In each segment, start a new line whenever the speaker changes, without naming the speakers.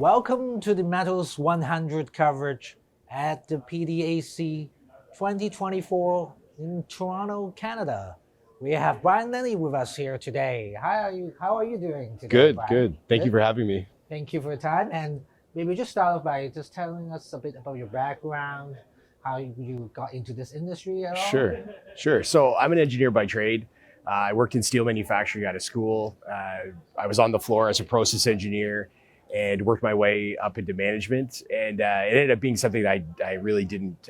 Welcome to the Metals 100 coverage at the PDAC 2024 in Toronto, Canada. We have Brian Leni with us here today. How are you doing today,
Good,
Brian?
good. Thank you for having me.
Thank you for your time. And maybe just start off by just telling us a bit about your background, how you got into this industry at all.
Sure. So I'm an engineer by trade. I worked in steel manufacturing out of school. I was on the floor as a process engineer and worked my way up into management. And it ended up being something that I really didn't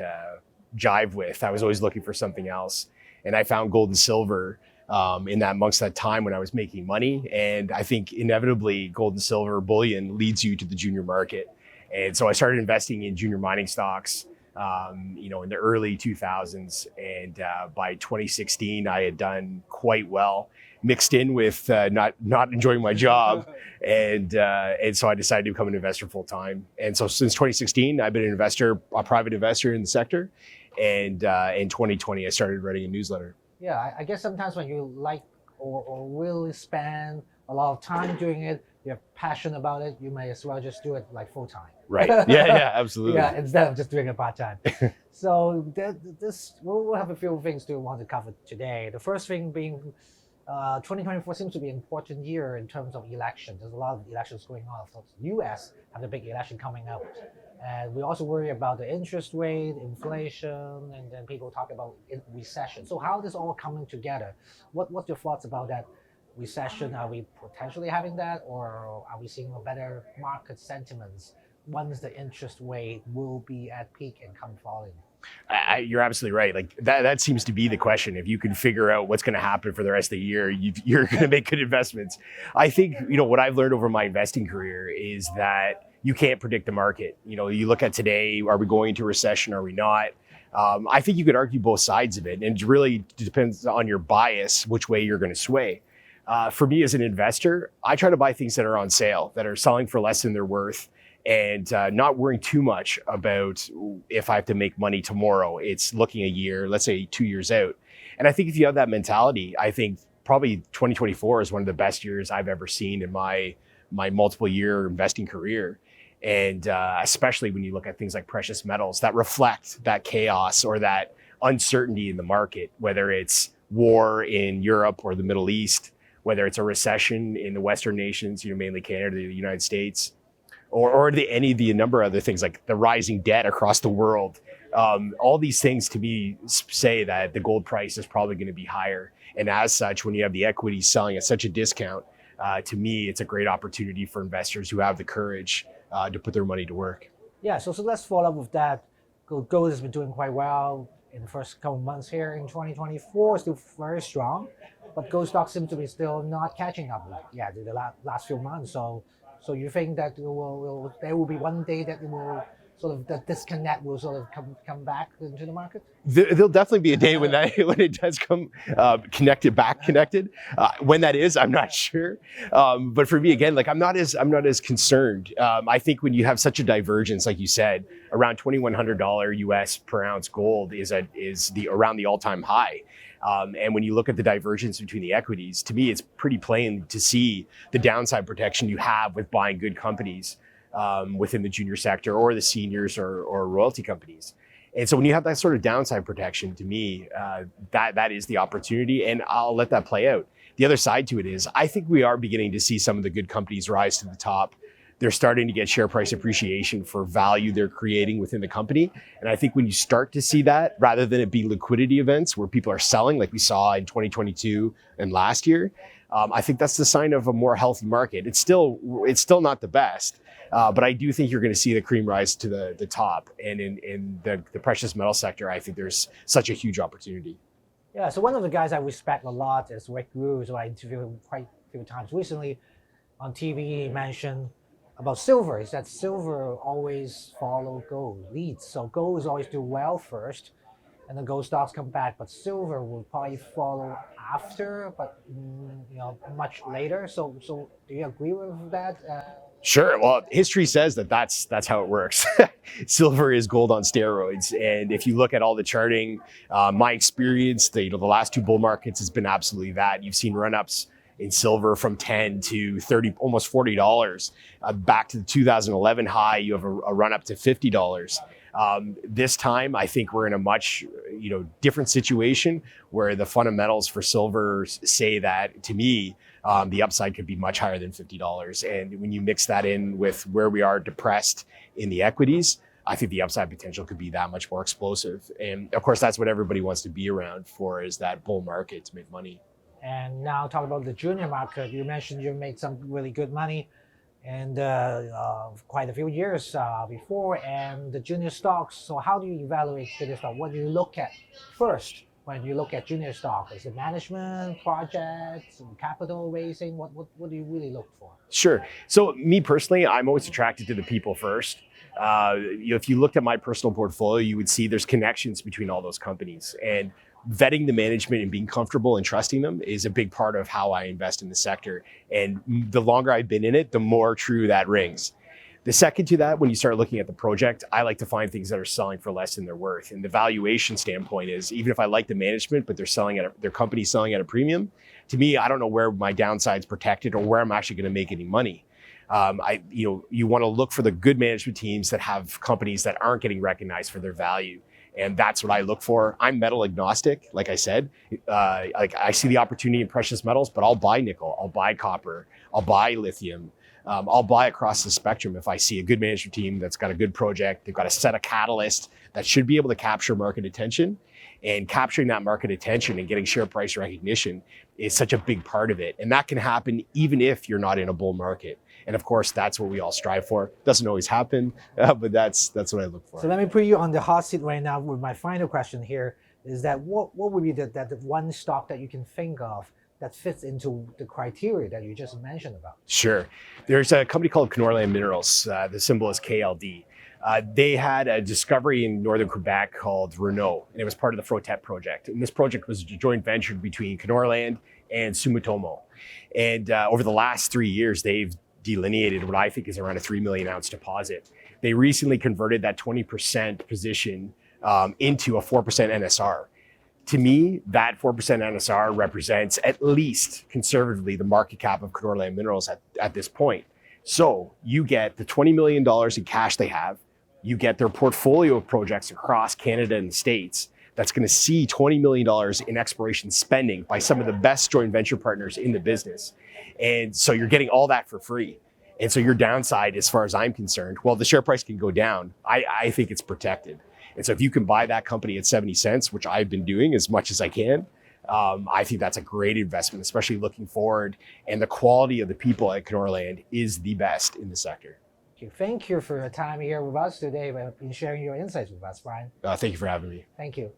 jive with. I was always looking for something else. And I found gold and silver amongst that time when I was making money. And I think inevitably gold and silver bullion leads you to the junior market. And so I started investing in junior mining stocks, in the early 2000s. And by 2016, I had done quite well, mixed in with not enjoying my job. And so I decided to become an investor full time. And so since 2016, I've been a private investor in the sector. And in 2020, I started writing a newsletter.
Yeah, I guess sometimes when you like or really spend a lot of time doing it, you're passionate about it, you may as well just do it like full time.
Right. Yeah, absolutely.
Yeah, instead of just doing it part time. So we'll have a few things to want to cover today. The first thing being 2024 seems to be an important year in terms of elections. There's a lot of elections going on. Of course, the US have the big election coming up. And we also worry about the interest rate, inflation, and then people talk about recession. So how is this all coming together? What's your thoughts about that recession? Are we potentially having that, or are we seeing a better market sentiments once the interest rate will be at peak and come falling?
You're absolutely right. Like that seems to be the question. If you can figure out what's going to happen for the rest of the year, you're going to make good investments. I think, what I've learned over my investing career is that you can't predict the market. You look at today, are we going into a recession? Are we not? I think you could argue both sides of it. And it really depends on your bias, which way you're going to sway. For me as an investor, I try to buy things that are on sale, that are selling for less than they're worth, and not worrying too much about if I have to make money tomorrow. It's looking a year, let's say 2 years out. And I think if you have that mentality, I think probably 2024 is one of the best years I've ever seen in my multiple year investing career. And especially when you look at things like precious metals that reflect that chaos or that uncertainty in the market, whether it's war in Europe or the Middle East, whether it's a recession in the Western nations, mainly Canada, the United States, or any of the number of other things like the rising debt across the world. All these things to me say that the gold price is probably going to be higher. And as such, when you have the equities selling at such a discount, to me, it's a great opportunity for investors who have the courage to put their money to work.
Yeah, so let's follow up with that. Gold has been doing quite well in the first couple months here in 2024, still very strong, but gold stocks seem to be still not catching up the last few months. So you think that there will be one day that it will the disconnect will sort of come back into the market?
There'll definitely be a day when it does come connected. When that is, I'm not sure. But for me, again, I'm not as concerned. I think when you have such a divergence, like you said, around $2,100 US per ounce gold is around the all-time high. And when you look at the divergence between the equities, to me, it's pretty plain to see the downside protection you have with buying good companies within the junior sector or the seniors or royalty companies. And so when you have that sort of downside protection, to me, that is the opportunity, and I'll let that play out. The other side to it is I think we are beginning to see some of the good companies rise to the top. They're starting to get share price appreciation for value they're creating within the company. And I think when you start to see that, rather than it be liquidity events where people are selling like we saw in 2022 and last year, I think that's the sign of a more healthy market. It's still not the best, but I do think you're going to see the cream rise to the top. And in the precious metal sector, I think there's such a huge opportunity.
Yeah, so one of the guys I respect a lot is Rick Ruse, who I interviewed him quite a few times recently on TV. He mentioned about silver. He said silver always follow gold, leads. So gold is always do well first, and the gold stocks come back. But silver will probably follow after, but much later. So do you agree with that?
Sure. Well, history says that's how it works. Silver is gold on steroids, and if you look at all the charting, my experience, the last two bull markets has been absolutely that. You've seen run-ups in silver from 10 to 30, almost $40. Back to the 2011 high, you have a run up to $50. This time, I think we're in a much different situation where the fundamentals for silver say that, to me, the upside could be much higher than $50. And when you mix that in with where we are depressed in the equities, I think the upside potential could be that much more explosive. And of course, that's what everybody wants to be around for, is that bull market to make money.
And now talk about the junior market. You mentioned you made some really good money and quite a few years before, and the junior stocks. So how do you evaluate junior stock? What do you look at first when you look at junior stock? Is it management, projects, capital raising? What do you really look for?
Sure. So me personally, I'm always attracted to the people first. If you looked at my personal portfolio, you would see there's connections between all those companies, and vetting the management and being comfortable and trusting them is a big part of how I invest in the sector. And the longer I've been in it, the more true that rings. The second to that, when you start looking at the project, I like to find things that are selling for less than they're worth. And the valuation standpoint is, even if I like the management, but their company's selling at a premium, to me, I don't know where my downside's protected or where I'm actually going to make any money. You want to look for the good management teams that have companies that aren't getting recognized for their value. And that's what I look for. I'm metal agnostic, like I said. I see the opportunity in precious metals, but I'll buy nickel, I'll buy copper, I'll buy lithium. I'll buy across the spectrum if I see a good management team that's got a good project, they've got a set of catalysts that should be able to capture market attention. And capturing that market attention and getting share price recognition is such a big part of it. And that can happen even if you're not in a bull market. And of course, that's what we all strive for. Doesn't always happen, but that's what I look for.
So let me put you on the hot seat right now with my final question here, is that what would be the one stock that you can think of that fits into the criteria that you just mentioned about?
Sure. There's a company called Kenorland Minerals. The symbol is KLD. They had a discovery in northern Quebec called Renault, and it was part of the Frotep project. And this project was a joint venture between Kenorland and Sumitomo. And over the last 3 years, they've delineated what I think is around a 3 million ounce deposit. They recently converted that 20% position into a 4% NSR. To me, that 4% NSR represents at least conservatively the market cap of Kenorland Minerals at this point. So you get the $20 million in cash they have, you get their portfolio of projects across Canada and the States that's going to see $20 million in exploration spending by some of the best joint venture partners in the business. And so you're getting all that for free. And so your downside, as far as I'm concerned, well, the share price can go down. I think it's protected. And so if you can buy that company at 70 cents, which I've been doing as much as I can, I think that's a great investment, especially looking forward. And the quality of the people at Kenorland is the best in the sector.
Thank you for your time here with us today and sharing your insights with us, Brian.
Thank you for having me.
Thank you.